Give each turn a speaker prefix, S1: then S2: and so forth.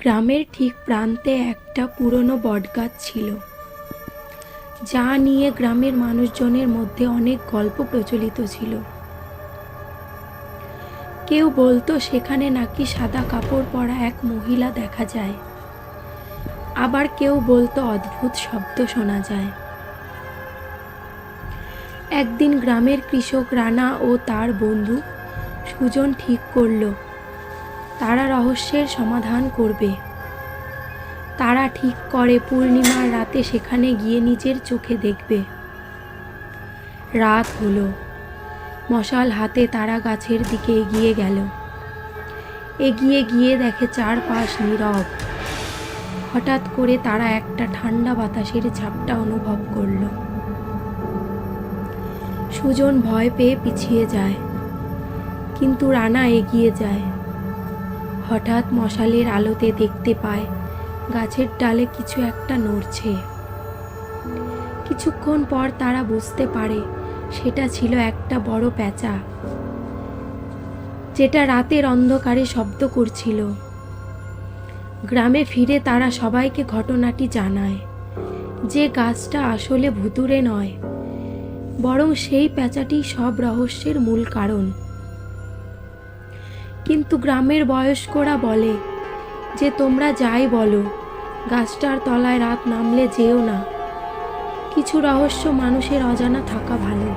S1: গ্রামের ঠিক প্রান্তে একটা পুরনো বটগাছ ছিল, যা নিয়ে গ্রামের মানুষজনের মধ্যে অনেক গল্প প্রচলিত ছিল। কেউ বলতো সেখানে নাকি সাদা কাপড় পরা এক মহিলা দেখা যায়, আবার কেউ বলতো অদ্ভুত শব্দ শোনা যায়। একদিন গ্রামের কৃষক রানা ও তার বন্ধু সুজন ঠিক করল তারা রহস্যের সমাধান করবে। তারা ঠিক করে পূর্ণিমার রাতে সেখানে গিয়ে নিজের চোখে দেখবে। রাত হলো, মশাল হাতে তারা গাছের দিকে এগিয়ে গেল। এগিয়ে গিয়ে দেখে চারপাশ নীরব। হঠাৎ করে তারা একটা ঠান্ডা বাতাসের ঝাপটা অনুভব করল। সুজন ভয় পেয়ে পিছিয়ে যায়, কিন্তু রানা এগিয়ে যায়। হঠাৎ মশালের আলোতে দেখতে পায় গাছের ডালে কিছু একটা নড়ছে। কিছুক্ষণ পর তারা বুঝতে পারে সেটা ছিল একটা বড় পেঁচা, যেটা রাতের অন্ধকারে শব্দ করছিল। গ্রামে ফিরে তারা সবাইকে ঘটনাটি জানায় যে গাছটা আসলে ভুতুড়ে নয়, বরং সেই পেঁচাটি সব রহস্যের মূল কারণ। কিন্তু গ্রামের বয়স্করা বলে যে তোমরা যাই বলো, গাছটার তলায় রাত নামলে যেও না। কিছু রহস্য মানুষের অজানা থাকা ভালো।